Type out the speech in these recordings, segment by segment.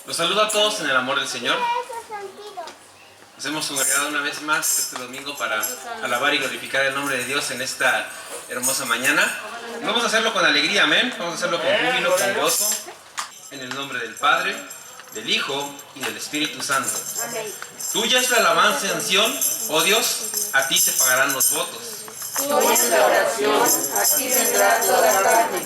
Los saludo a todos en el amor del Señor. Nos hemos congregado una vez más este domingo para alabar y glorificar el nombre de Dios en esta hermosa mañana. Y vamos a hacerlo con alegría, amén. Vamos a hacerlo con júbilo, con gozo, en el nombre del Padre, del Hijo y del Espíritu Santo. Tuya es la alabanza en Sión, oh Dios, a ti se pagarán los votos. Tuya es la oración, a ti vendrá toda carne.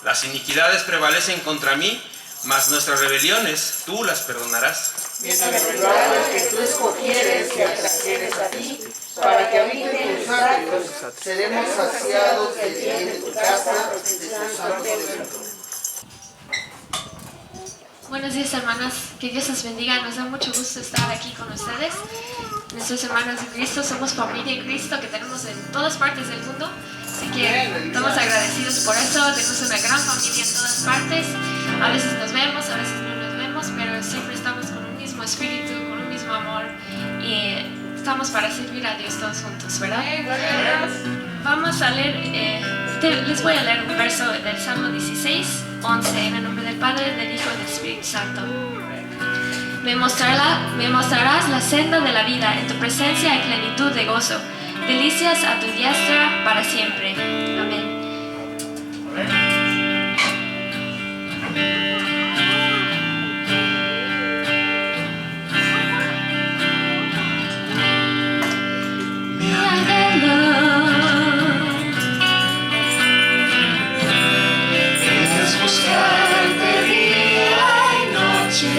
Las iniquidades prevalecen contra mí, mas nuestras rebeliones tú las perdonarás. Bienaventurado el que tú escogieres y atrajeres a ti, para que habiten tus atrios, seremos saciados del bien de tu casa, de tu santo templo. Buenos días, hermanas, que Dios los bendiga. Nos da mucho gusto estar aquí con ustedes, nuestros hermanos en Cristo. Somos familia en Cristo que tenemos en todas partes del mundo, así que estamos agradecidos por eso. Tenemos una gran familia en todas partes. A veces nos vemos, a veces no nos vemos, pero siempre estamos con un mismo espíritu, con un mismo amor, y estamos para servir a Dios todos juntos, ¿verdad? Vamos a leer, les voy a leer un verso del Salmo 16, 11, en el nombre del Padre, del Hijo y del Espíritu Santo. Me mostrarás la senda de la vida, en tu presencia hay plenitud de gozo, delicias a tu diestra para siempre. Amén. Mi anhelo es buscarte día y noche.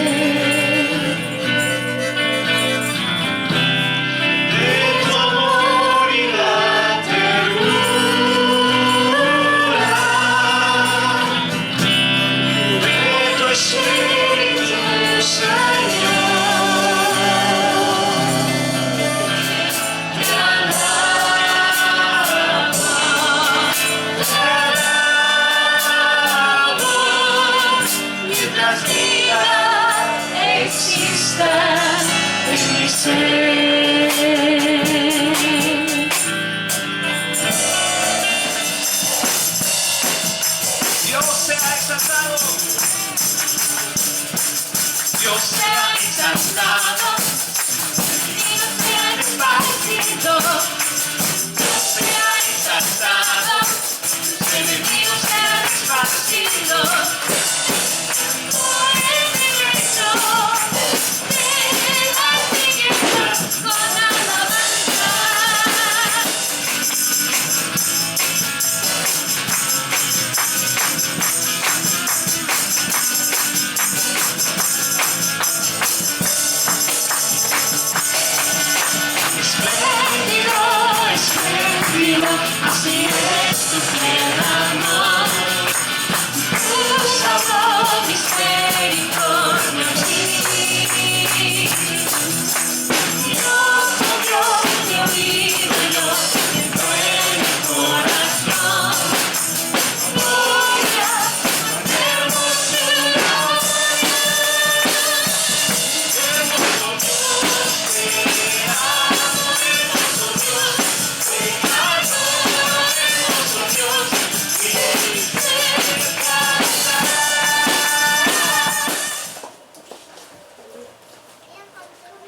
Así es tu fiel amor, tu sabor, misericordia en mí. Dios, mi oído, yo siento en el corazón. Voy a ponernos tu nombre. Hermoso Dios, te amo, hermoso Dios.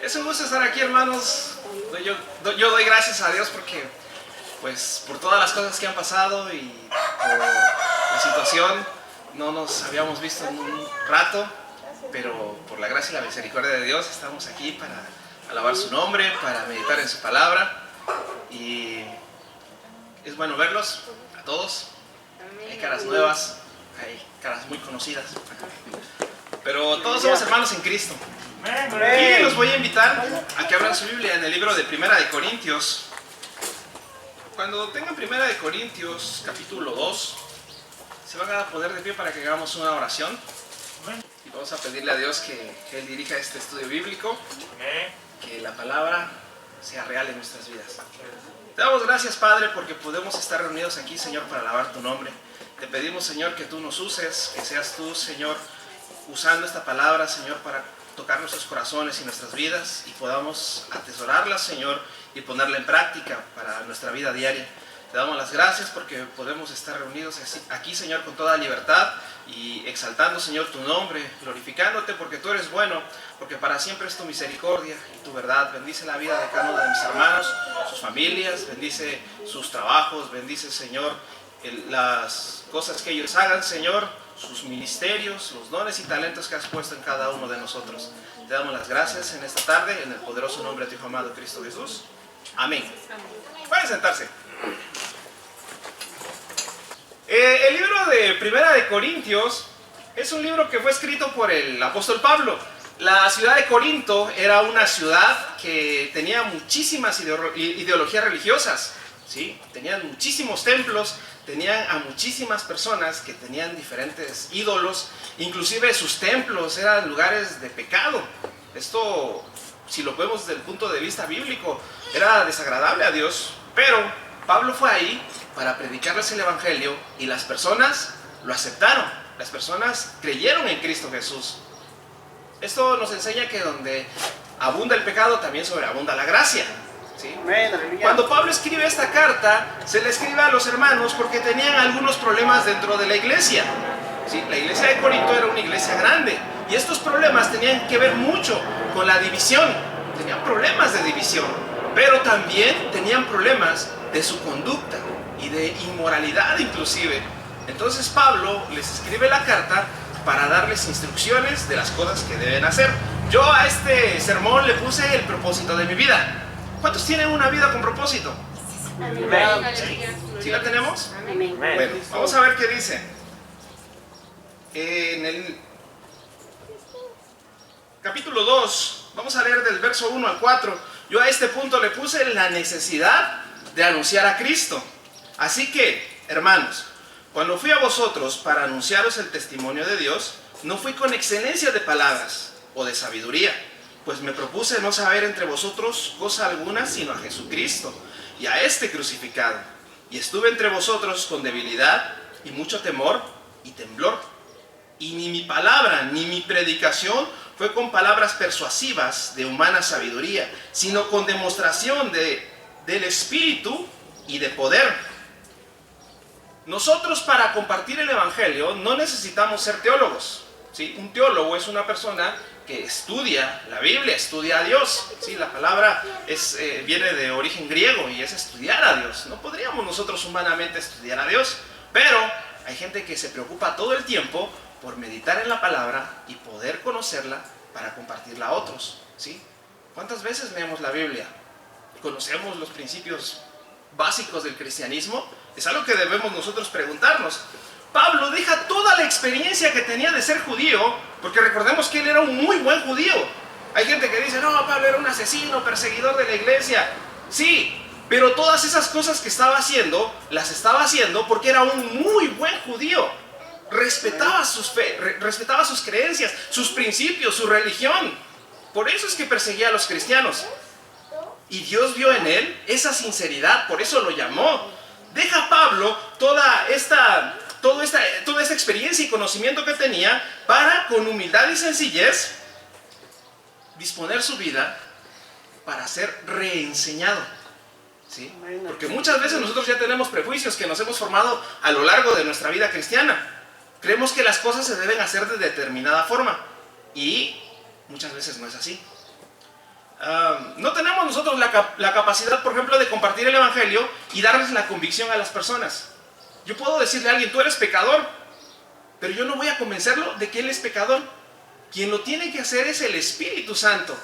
Es un gusto estar aquí, hermanos. Yo doy gracias a Dios porque, por todas las cosas que han pasado y por la situación, no nos habíamos visto en un rato, pero por la gracia y la misericordia de Dios estamos aquí para alabar su nombre, para meditar en su palabra, y es bueno verlos a todos. Hay caras nuevas, hay caras muy conocidas, pero todos somos hermanos en Cristo. Y los voy a invitar a que abran su Biblia en el libro de Primera de Corintios. Cuando tengan Primera de Corintios, capítulo 2, se van a poner de pie para que hagamos una oración. Y vamos a pedirle a Dios que Él dirija este estudio bíblico, que la palabra sea real en nuestras vidas. Te damos gracias, Padre, porque podemos estar reunidos aquí, Señor, para alabar tu nombre. Te pedimos, Señor, que tú nos uses, que seas tú, Señor, usando esta palabra, Señor, para tocar nuestros corazones y nuestras vidas y podamos atesorarla, Señor, y ponerla en práctica para nuestra vida diaria. Te damos las gracias porque podemos estar reunidos aquí, Señor, con toda libertad, y exaltando, Señor, tu nombre, glorificándote porque tú eres bueno, porque para siempre es tu misericordia y tu verdad. Bendice la vida de cada uno de mis hermanos, sus familias, bendice sus trabajos, bendice, Señor, las cosas que ellos hagan, Señor, sus ministerios, los dones y talentos que has puesto en cada uno de nosotros. Te damos las gracias en esta tarde, en el poderoso nombre de tu Hijo amado Cristo Jesús. Amén. Pueden sentarse. El libro de Primera de Corintios es un libro que fue escrito por el apóstol Pablo. La ciudad de Corinto era una ciudad que tenía muchísimas ideologías religiosas, ¿sí? Tenían muchísimos templos, tenían a muchísimas personas que tenían diferentes ídolos, inclusive sus templos eran lugares de pecado. Esto, si lo vemos desde el punto de vista bíblico, era desagradable a Dios, pero Pablo fue ahí para predicarles el evangelio y las personas lo aceptaron, las personas creyeron en Cristo Jesús. Esto nos enseña que donde abunda el pecado también sobreabunda la gracia, ¿sí? Cuando Pablo escribe esta carta, se le escribe a los hermanos porque tenían algunos problemas dentro de la iglesia, ¿sí? La iglesia de Corinto era una iglesia grande y estos problemas tenían que ver mucho con la división, tenían problemas de división, pero también tenían problemas de su conducta y de inmoralidad inclusive. Entonces Pablo les escribe la carta para darles instrucciones de las cosas que deben hacer. Yo a este sermón le puse el propósito de mi vida. ¿Cuántos tienen una vida con propósito? ¿Sí la tenemos? Bueno, vamos a ver qué dice. En el capítulo 2, vamos a leer del verso 1 al 4. Yo a este punto le puse la necesidad de anunciar a Cristo. Así que, hermanos, cuando fui a vosotros para anunciaros el testimonio de Dios, no fui con excelencia de palabras o de sabiduría, pues me propuse no saber entre vosotros cosa alguna sino a Jesucristo y a este crucificado. Y estuve entre vosotros con debilidad y mucho temor y temblor. Y ni mi palabra ni mi predicación fue con palabras persuasivas de humana sabiduría, sino con demostración del Espíritu y de poder. Nosotros para compartir el evangelio no necesitamos ser teólogos, ¿sí? Un teólogo es una persona que estudia la Biblia, estudia a Dios, ¿sí? La palabra viene de origen griego y es estudiar a Dios. No podríamos nosotros humanamente estudiar a Dios, pero hay gente que se preocupa todo el tiempo por meditar en la palabra y poder conocerla para compartirla a otros, ¿sí? ¿Cuántas veces leemos la Biblia? ¿Conocemos los principios básicos del cristianismo? Es algo que debemos nosotros preguntarnos. Pablo deja toda la experiencia que tenía de ser judío, porque recordemos que él era un muy buen judío. Hay gente que dice, no, Pablo era un asesino, perseguidor de la iglesia. Sí, pero todas esas cosas que estaba haciendo, las estaba haciendo porque era un muy buen judío. Respetaba respetaba sus creencias, sus principios, su religión. Por eso es que perseguía a los cristianos. Y Dios vio en él esa sinceridad, por eso lo llamó. Deja Pablo toda esta experiencia y conocimiento que tenía para, con humildad y sencillez, disponer su vida para ser reenseñado, ¿sí? Porque muchas veces nosotros ya tenemos prejuicios que nos hemos formado a lo largo de nuestra vida cristiana. Creemos que las cosas se deben hacer de determinada forma y muchas veces no es así. No tenemos nosotros la capacidad, por ejemplo, de compartir el evangelio y darles la convicción a las personas. Yo puedo decirle a alguien, tú eres pecador, pero yo no voy a convencerlo de que él es pecador. Quien lo tiene que hacer es el Espíritu Santo.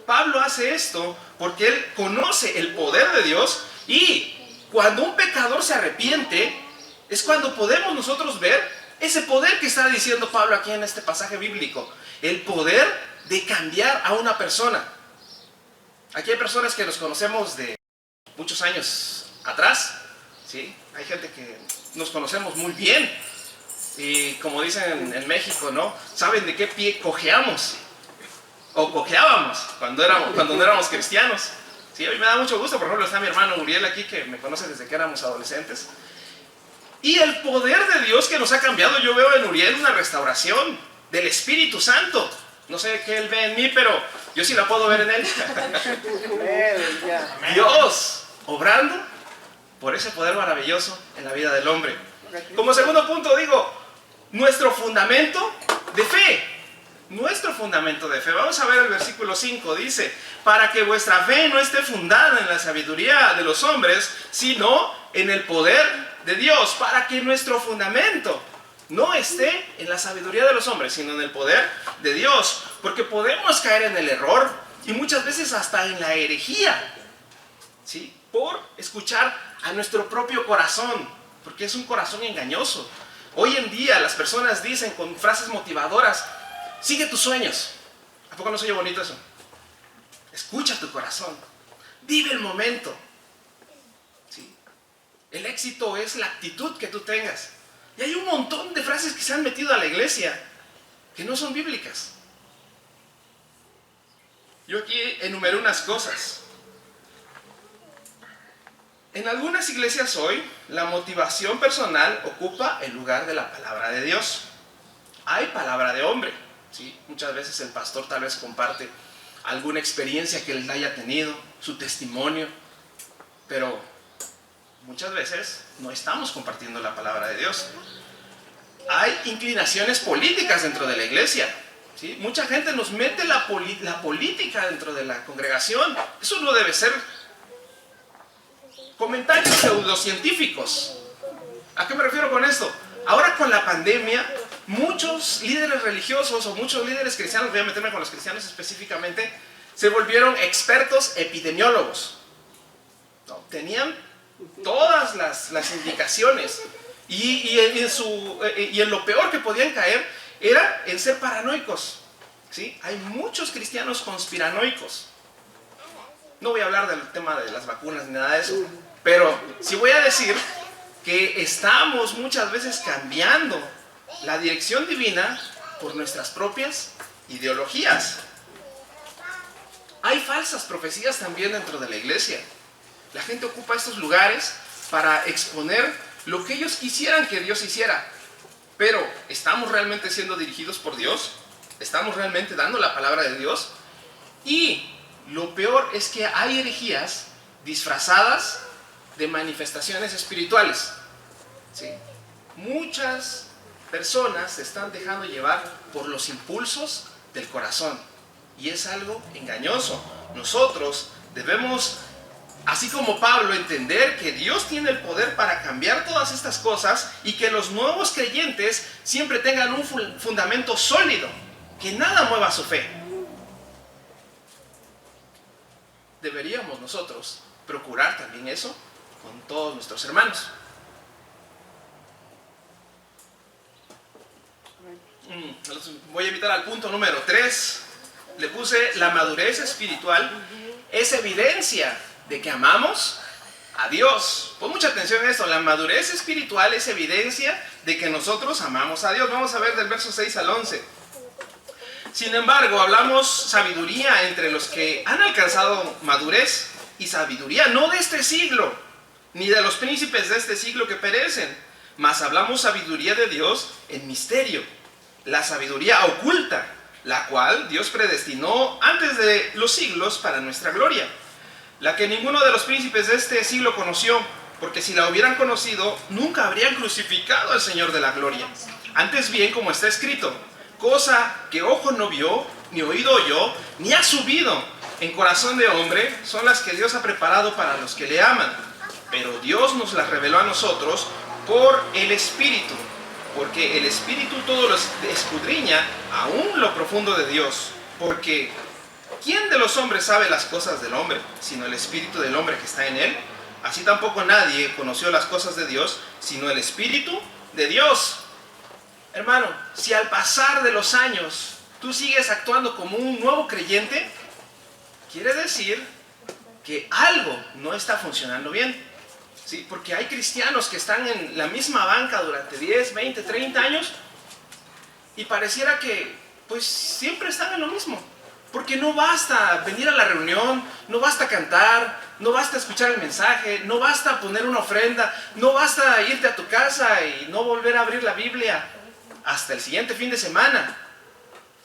Pablo hace esto porque él conoce el poder de Dios y cuando un pecador se arrepiente es cuando podemos nosotros ver ese poder que está diciendo Pablo aquí en este pasaje bíblico. El poder de cambiar a una persona. Aquí hay personas que nos conocemos de muchos años atrás, ¿sí? Hay gente que nos conocemos muy bien y como dicen en México, ¿no? Saben de qué pie cojeamos o cojeábamos cuando no éramos cristianos. Sí, a mí me da mucho gusto, por ejemplo, está mi hermano Uriel aquí que me conoce desde que éramos adolescentes. Y el poder de Dios que nos ha cambiado, yo veo en Uriel una restauración del Espíritu Santo. No sé qué él ve en mí, pero yo sí la puedo ver en él. Dios obrando por ese poder maravilloso en la vida del hombre. Como segundo punto digo, nuestro fundamento de fe. Nuestro fundamento de fe. Vamos a ver el versículo 5. Dice, para que vuestra fe no esté fundada en la sabiduría de los hombres, sino en el poder de Dios. Para que nuestro fundamento no esté en la sabiduría de los hombres, sino en el poder de Dios. Porque podemos caer en el error y muchas veces hasta en la herejía, ¿sí? Por escuchar a nuestro propio corazón, porque es un corazón engañoso. Hoy en día las personas dicen con frases motivadoras, sigue tus sueños. ¿A poco no se oye bonito eso? Escucha tu corazón. Vive el momento. ¿Sí? El éxito es la actitud que tú tengas. Y hay un montón de frases que se han metido a la iglesia que no son bíblicas. Yo aquí enumeré unas cosas. En algunas iglesias hoy, la motivación personal ocupa el lugar de la palabra de Dios. Hay palabra de hombre. ¿Sí? Muchas veces el pastor tal vez comparte alguna experiencia que él haya tenido, su testimonio, pero muchas veces no estamos compartiendo la palabra de Dios. Hay inclinaciones políticas dentro de la iglesia, ¿sí? Mucha gente nos mete la política dentro de la congregación. Eso no debe ser. Comentarios pseudocientíficos. ¿A qué me refiero con esto? Ahora con la pandemia, muchos líderes religiosos o muchos líderes cristianos, voy a meterme con los cristianos específicamente, se volvieron expertos epidemiólogos. ¿No? Tenían todas las indicaciones y en lo peor que podían caer era en ser paranoicos. ¿Sí? Hay muchos cristianos conspiranoicos. No voy a hablar del tema de las vacunas ni nada de eso, pero sí voy a decir que estamos muchas veces cambiando la dirección divina por nuestras propias ideologías. Hay falsas profecías también dentro de la iglesia. La gente ocupa estos lugares para exponer lo que ellos quisieran que Dios hiciera. Pero, ¿estamos realmente siendo dirigidos por Dios? ¿Estamos realmente dando la palabra de Dios? Y lo peor es que hay herejías disfrazadas de manifestaciones espirituales. ¿Sí? Muchas personas se están dejando llevar por los impulsos del corazón y es algo engañoso. Nosotros debemos, así como Pablo, entender que Dios tiene el poder para cambiar todas estas cosas y que los nuevos creyentes siempre tengan un fundamento sólido, que nada mueva su fe. Deberíamos nosotros procurar también eso con todos nuestros hermanos. Voy a invitar al punto número 3. Le puse la madurez espiritual es evidencia de que amamos a Dios. Pon mucha atención a esto. La madurez espiritual es evidencia de que nosotros amamos a Dios. Vamos a ver del verso 6 al 11. Sin embargo, hablamos sabiduría entre los que han alcanzado madurez y sabiduría no de este siglo, ni de los príncipes de este siglo que perecen, mas hablamos sabiduría de Dios en misterio, la sabiduría oculta, la cual Dios predestinó antes de los siglos para nuestra gloria, la que ninguno de los príncipes de este siglo conoció, porque si la hubieran conocido, nunca habrían crucificado al Señor de la gloria. Antes bien, como está escrito, cosa que ojo no vio, ni oído oyó, ni ha subido en corazón de hombre, son las que Dios ha preparado para los que le aman. Pero Dios nos las reveló a nosotros por el Espíritu, porque el Espíritu todo lo escudriña, aún lo profundo de Dios. Porque ¿quién de los hombres sabe las cosas del hombre, sino el Espíritu del hombre que está en él? Así tampoco nadie conoció las cosas de Dios, sino el Espíritu de Dios. Hermano, si al pasar de los años tú sigues actuando como un nuevo creyente, quiere decir que algo no está funcionando bien. ¿Sí? Porque hay cristianos que están en la misma banca durante 10, 20, 30 años y pareciera que pues siempre están en lo mismo. Porque no basta venir a la reunión, no basta cantar, no basta escuchar el mensaje, no basta poner una ofrenda, no basta irte a tu casa y no volver a abrir la Biblia hasta el siguiente fin de semana.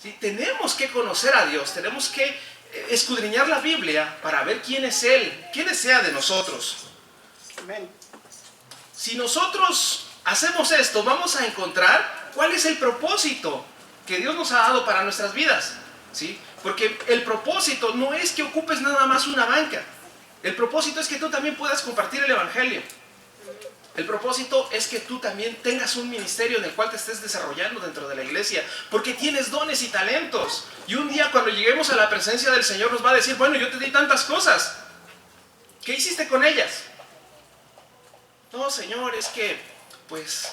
¿Sí? Tenemos que conocer a Dios, tenemos que escudriñar la Biblia para ver quién es Él, qué desea de nosotros. Amén. Si nosotros hacemos esto, vamos a encontrar cuál es el propósito que Dios nos ha dado para nuestras vidas, ¿sí? Porque el propósito no es que ocupes nada más una banca. El propósito es que tú también puedas compartir el evangelio. El propósito es que tú también tengas un ministerio en el cual te estés desarrollando dentro de la iglesia, porque tienes dones y talentos. Y un día cuando lleguemos a la presencia del Señor nos va a decir, bueno, yo te di tantas cosas, ¿qué hiciste con ellas? No, Señor, es que, pues,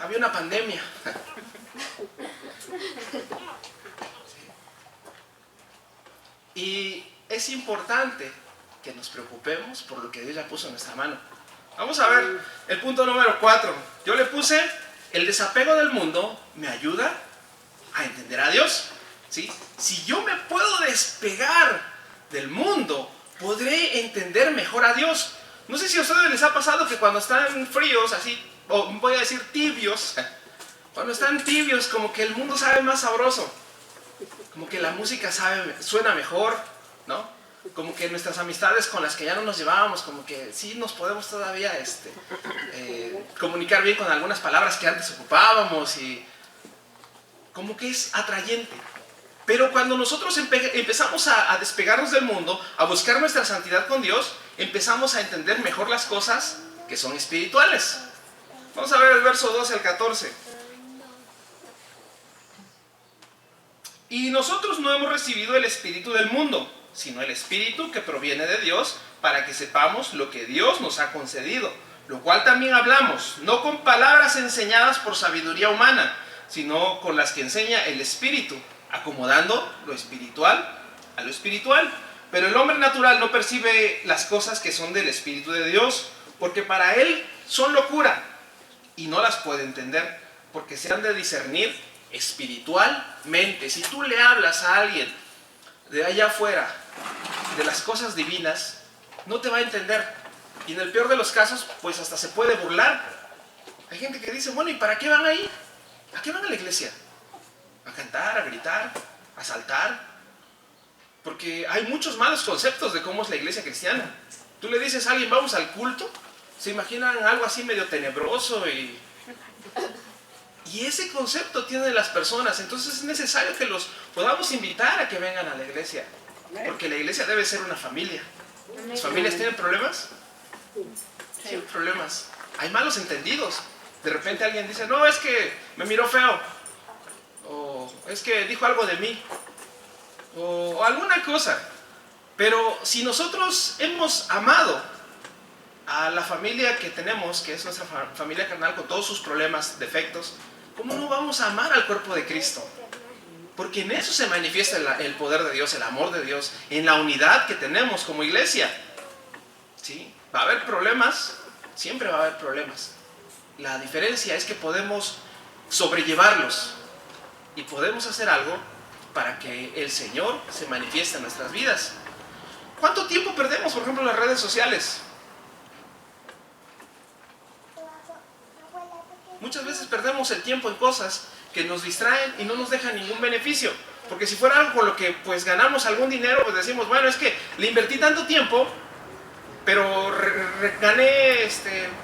había una pandemia. Y es importante que nos preocupemos por lo que Dios ya puso en nuestra mano. Vamos a ver el punto número 4. Yo le puse, el desapego del mundo me ayuda a entender a Dios, ¿sí? Si yo me puedo despegar del mundo, podré entender mejor a Dios. No sé si a ustedes les ha pasado que cuando están fríos, así, o voy a decir tibios, cuando están tibios, como que el mundo sabe más sabroso, como que la música suena mejor, ¿no? Como que nuestras amistades con las que ya no nos llevábamos, como que sí nos podemos todavía comunicar bien con algunas palabras que antes ocupábamos, y como que es atrayente. Pero cuando nosotros empezamos a despegarnos del mundo, a buscar nuestra santidad con Dios, empezamos a entender mejor las cosas que son espirituales. Vamos a ver el verso 12 al 14. Y nosotros no hemos recibido el espíritu del mundo, sino el espíritu que proviene de Dios, para que sepamos lo que Dios nos ha concedido, lo cual también hablamos, no con palabras enseñadas por sabiduría humana, sino con las que enseña el espíritu, acomodando lo espiritual a lo espiritual. Pero el hombre natural no percibe las cosas que son del espíritu de Dios, porque para él son locura, y no las puede entender, porque se han de discernir espiritualmente. Si tú le hablas a alguien de allá afuera de las cosas divinas, no te va a entender, y en el peor de los casos, pues hasta se puede burlar. Hay gente que dice, bueno, ¿y para qué van ahí? ¿A qué van a la iglesia? ¿A cantar, a gritar, a saltar? Porque hay muchos malos conceptos de cómo es la iglesia cristiana. Tú le dices a alguien, vamos al culto, se imaginan algo así medio tenebroso, y ese concepto tienen las personas. Entonces es necesario que los podamos invitar a que vengan a la iglesia, porque la iglesia debe ser una familia. ¿Las familias tienen problemas? Tienen problemas. Hay malos entendidos. De repente alguien dice, no, es que me miró feo, o es que dijo algo de mí, o alguna cosa. Pero si nosotros hemos amado a la familia que tenemos, que es nuestra familia carnal, con todos sus problemas, defectos, ¿cómo no vamos a amar al cuerpo de Cristo? Porque en eso se manifiesta el poder de Dios, el amor de Dios, en la unidad que tenemos como iglesia. ¿Sí? Va a haber problemas, siempre va a haber problemas. La diferencia es que podemos sobrellevarlos y podemos hacer algo para que el Señor se manifieste en nuestras vidas. ¿Cuánto tiempo perdemos, por ejemplo, en las redes sociales? Muchas veces perdemos el tiempo en cosas que nos distraen y no nos dejan ningún beneficio. Porque si fuera algo con lo que pues ganamos algún dinero, pues decimos, bueno, es que le invertí tanto tiempo, pero gané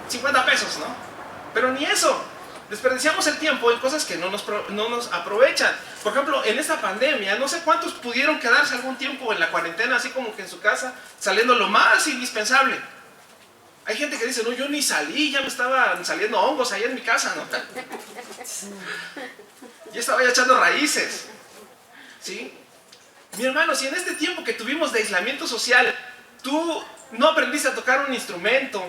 50 pesos, ¿no? Pero ni eso. Desperdiciamos el tiempo en cosas que no nos aprovechan. Por ejemplo, en esta pandemia, no sé cuántos pudieron quedarse algún tiempo en la cuarentena, así como que en su casa, saliendo lo más indispensable. Hay gente que dice, no, yo ni salí, ya me estaban saliendo hongos ahí en mi casa, ¿no? Yo estaba ya echando raíces, ¿sí? Mi hermano, si en este tiempo que tuvimos de aislamiento social, tú no aprendiste a tocar un instrumento,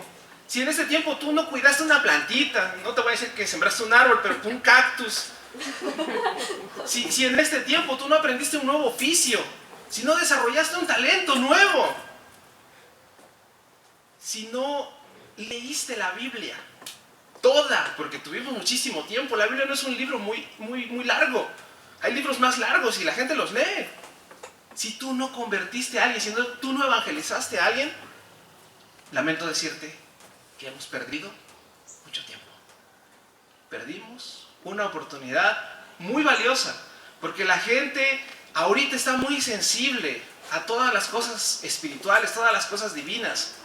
si en este tiempo tú no cuidaste una plantita, no te voy a decir que sembraste un árbol, pero un cactus, si en este tiempo tú no aprendiste un nuevo oficio, si no desarrollaste un talento nuevo, si no leíste la Biblia toda, porque tuvimos muchísimo tiempo. La Biblia no es un libro muy largo. Hay libros más largos y la gente los lee. Si tú no convertiste a alguien, si tú no evangelizaste a alguien, lamento decirte que hemos perdido mucho tiempo. Perdimos una oportunidad muy valiosa, porque la gente ahorita está muy sensible a todas las cosas espirituales, todas las cosas divinas.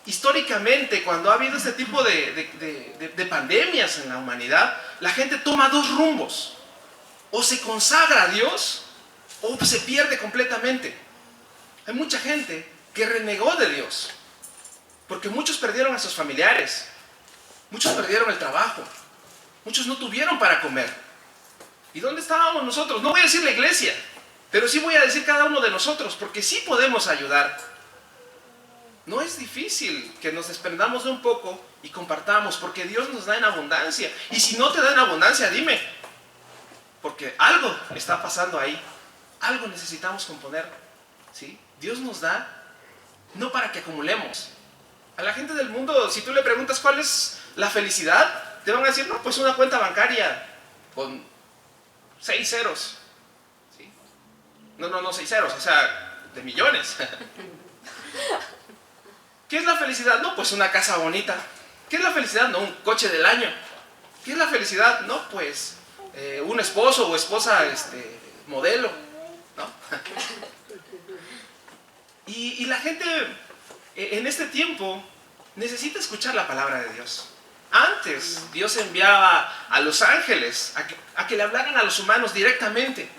históricamente, cuando ha habido este tipo de pandemias en la humanidad, la gente toma dos rumbos. O se consagra a Dios, o se pierde completamente. Hay mucha gente que renegó de Dios, porque muchos perdieron a sus familiares, muchos perdieron el trabajo, muchos no tuvieron para comer. ¿Y dónde estábamos nosotros? No voy a decir la iglesia, pero sí voy a decir cada uno de nosotros, porque sí podemos ayudar. No es difícil que nos desprendamos de un poco y compartamos, porque Dios nos da en abundancia. Y si no te da en abundancia, dime, porque algo está pasando ahí, algo necesitamos componer, ¿sí? Dios nos da no para que acumulemos. A la gente del mundo, si tú le preguntas cuál es la felicidad, te van a decir, no, pues una cuenta bancaria con 6 ceros, ¿sí? No 6 ceros, o sea, de millones. ¿Qué es la felicidad? No, pues una casa bonita. ¿Qué es la felicidad? No, un coche del año. ¿Qué es la felicidad? No, pues un esposo o esposa modelo, ¿no? Y la gente en este tiempo necesita escuchar la palabra de Dios. Antes Dios enviaba a los ángeles a que le hablaran a los humanos directamente,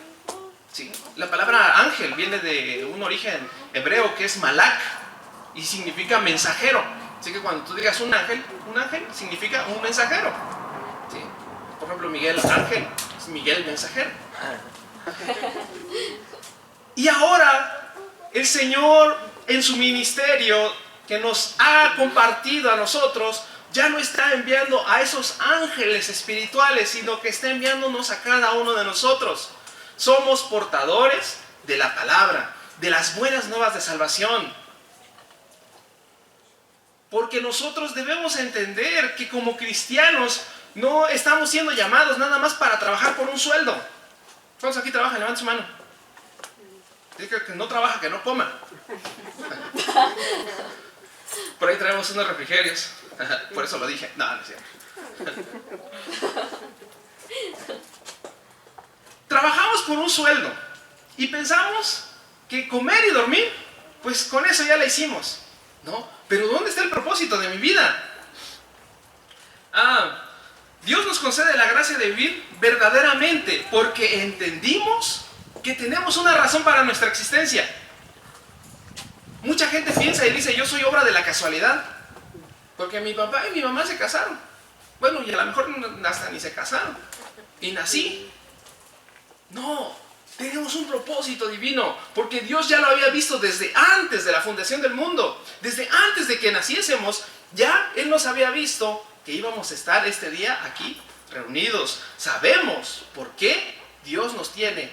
¿sí? La palabra ángel viene de un origen hebreo que es malak y significa mensajero. Así que cuando tú digas un ángel significa un mensajero, ¿sí? Por ejemplo, Miguel Ángel es Miguel mensajero. Y ahora el Señor en su ministerio que nos ha compartido a nosotros ya no está enviando a esos ángeles espirituales, sino que está enviándonos a cada uno de nosotros. Somos portadores de la palabra, de las buenas nuevas de salvación. Porque nosotros debemos entender que como cristianos no estamos siendo llamados nada más para trabajar por un sueldo. ¿Cuántos aquí trabajan? Levanten su mano. Dice que no trabaja, que no coma. Por ahí traemos unos refrigerios. Por eso lo dije. No, no es cierto. Trabajamos por un sueldo y pensamos que comer y dormir, pues con eso ya la hicimos, ¿no? Pero ¿dónde está el propósito de mi vida? Dios nos concede la gracia de vivir verdaderamente porque entendimos que tenemos una razón para nuestra existencia. Mucha gente piensa y dice, yo soy obra de la casualidad, porque mi papá y mi mamá se casaron. Bueno, y a lo mejor hasta ni se casaron. Y nací. No, tenemos un propósito divino, porque Dios ya lo había visto desde antes de la fundación del mundo. Desde antes de que naciésemos, ya Él nos había visto que íbamos a estar este día aquí reunidos. Sabemos por qué Dios nos tiene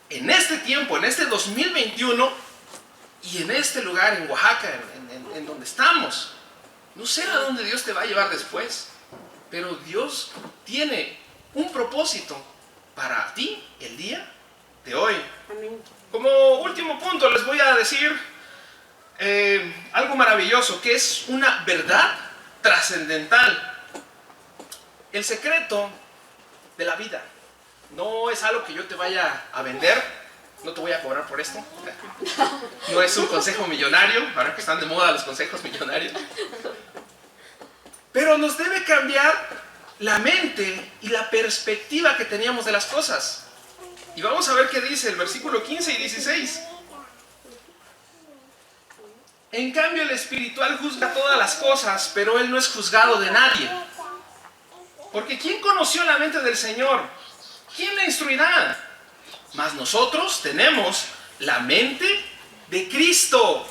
en este tiempo, en este 2021 y en este lugar, en Oaxaca, en donde estamos. No sé a dónde Dios te va a llevar después, pero Dios tiene un propósito para ti el día de hoy. Como último punto les voy a decir algo maravilloso, que es una verdad trascendental. El secreto de la vida no es algo que yo te vaya a vender, no te voy a cobrar por esto. No es un consejo millonario, ahora que están de moda los consejos millonarios. Pero nos debe cambiar la mente y la perspectiva que teníamos de las cosas. Y vamos a ver qué dice el versículo 15 y 16. En cambio, el espiritual juzga todas las cosas, pero él no es juzgado de nadie. Porque ¿quién conoció la mente del Señor? ¿Quién le instruirá? Mas nosotros tenemos la mente de Cristo.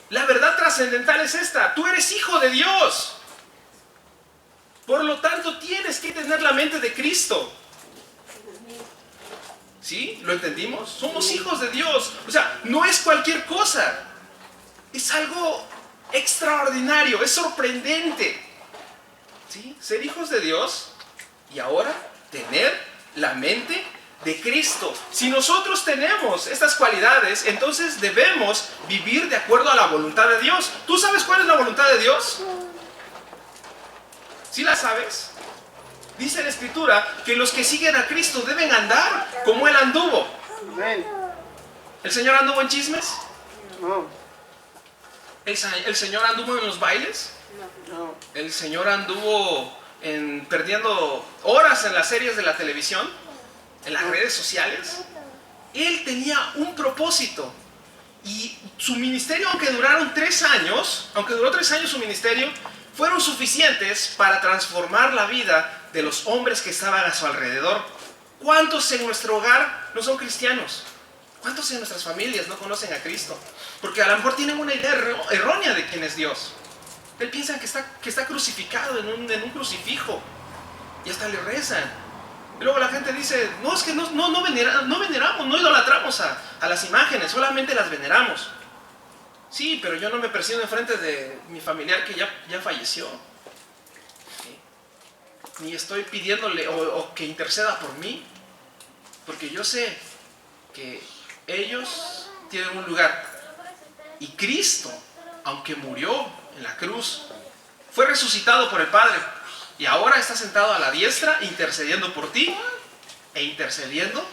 La verdad trascendental es esta: tú eres hijo de Dios. Por lo tanto, tienes que tener la mente de Cristo. ¿Sí? ¿Lo entendimos? Somos hijos de Dios. O sea, no es cualquier cosa. Es algo extraordinario, es sorprendente. ¿Sí? Ser hijos de Dios y ahora tener la mente de Cristo. Si nosotros tenemos estas cualidades, entonces debemos vivir de acuerdo a la voluntad de Dios. ¿Tú sabes cuál es la voluntad de Dios? ¿Sí la sabes? Dice la Escritura que los que siguen a Cristo deben andar como Él anduvo. ¿El Señor anduvo en chismes? No. El Señor anduvo en los bailes. No. El Señor anduvo perdiendo horas en las series de la televisión, en las redes sociales. Él tenía un propósito. Y su ministerio, aunque duró 3 años su ministerio, fueron suficientes para transformar la vida de los hombres que estaban a su alrededor. ¿Cuántos en nuestro hogar no son cristianos? ¿Cuántos en nuestras familias no conocen a Cristo? Porque a lo mejor tienen una idea errónea de quién es Dios. Él piensa que está crucificado en un crucifijo y hasta le rezan. Y luego la gente dice, no, es que no veneramos, no idolatramos a las imágenes, solamente las veneramos. Sí, pero yo no me presento enfrente de mi familiar que ya falleció. ¿Sí? Ni estoy pidiéndole o que interceda por mí, porque yo sé que ellos tienen un lugar. Y Cristo, aunque murió en la cruz, fue resucitado por el Padre y ahora está sentado a la diestra intercediendo por ti e intercediendo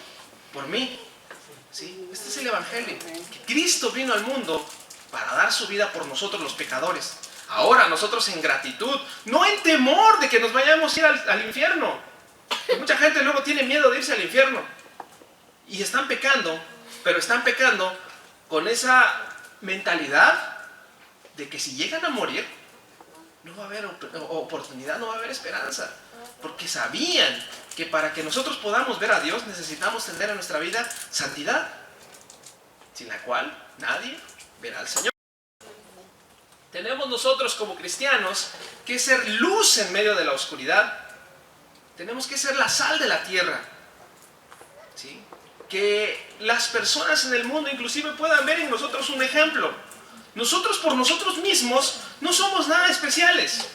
por mí. ¿Sí? Este es el Evangelio, que Cristo vino al mundo para dar su vida por nosotros los pecadores. Ahora nosotros en gratitud, no en temor de que nos vayamos a ir al infierno. Mucha gente luego tiene miedo de irse al infierno y están pecando, pero están pecando con esa mentalidad de que si llegan a morir no va a haber oportunidad, no va a haber esperanza, porque sabían que para que nosotros podamos ver a Dios necesitamos tener en nuestra vida santidad, sin la cual nadie verá al Señor. Tenemos nosotros como cristianos que ser luz en medio de la oscuridad. Tenemos que ser la sal de la tierra, ¿sí? Que las personas en el mundo inclusive puedan ver en nosotros un ejemplo. Nosotros por nosotros mismos no somos nada especiales,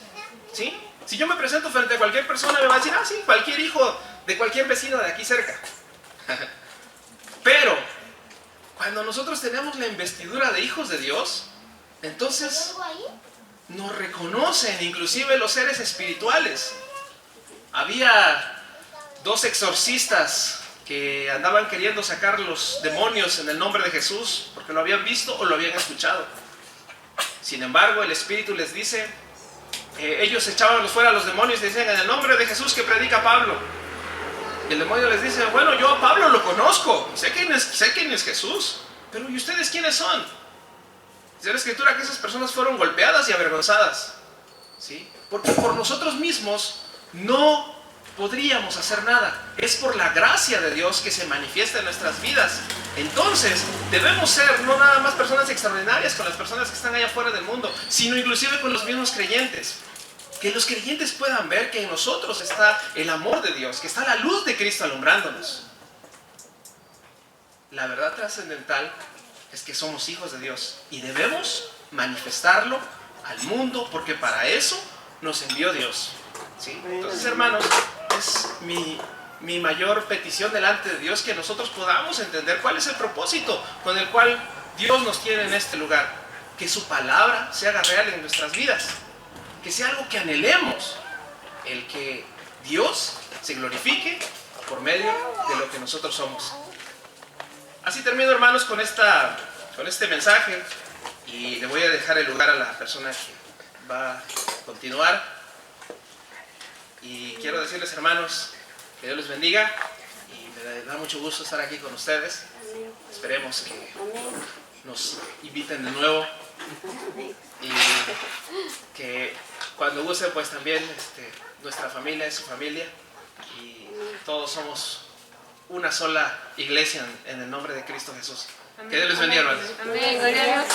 ¿sí? Si yo me presento frente a cualquier persona me va a decir, sí, cualquier hijo de cualquier vecino de aquí cerca. Pero cuando nosotros tenemos la investidura de hijos de Dios, entonces nos reconocen inclusive los seres espirituales. Había 2 exorcistas que andaban queriendo sacar los demonios en el nombre de Jesús porque lo habían visto o lo habían escuchado. Sin embargo, el Espíritu les dice, ellos echaban fuera a los demonios y decían, en el nombre de Jesús que predica Pablo. Y el demonio les dice, bueno, yo a Pablo lo conozco, sé quién es Jesús, pero ¿y ustedes quiénes son? Dice la Escritura que esas personas fueron golpeadas y avergonzadas, ¿sí? Porque por nosotros mismos no podríamos hacer nada. Es por la gracia de Dios que se manifiesta en nuestras vidas. Entonces debemos ser no nada más personas extraordinarias con las personas que están allá afuera del mundo, sino inclusive con los mismos creyentes. Que los creyentes puedan ver que en nosotros está el amor de Dios, que está la luz de Cristo alumbrándonos. La verdad trascendental es que somos hijos de Dios y debemos manifestarlo al mundo, porque para eso nos envió Dios, ¿sí? Entonces, hermanos, es mi mayor petición delante de Dios que nosotros podamos entender cuál es el propósito con el cual Dios nos tiene en este lugar. Que su palabra se haga real en nuestras vidas, que sea algo que anhelemos, el que Dios se glorifique por medio de lo que nosotros somos. Así termino, hermanos, con este mensaje, y le voy a dejar el lugar a la persona que va a continuar. Y quiero decirles, hermanos, que Dios les bendiga, y me da mucho gusto estar aquí con ustedes. Esperemos que nos inviten de nuevo y que cuando gusten, pues también nuestra familia es su familia y todos somos una sola iglesia en el nombre de Cristo Jesús. Que Dios les bendiga, hermanos. Amén, gloria a Dios.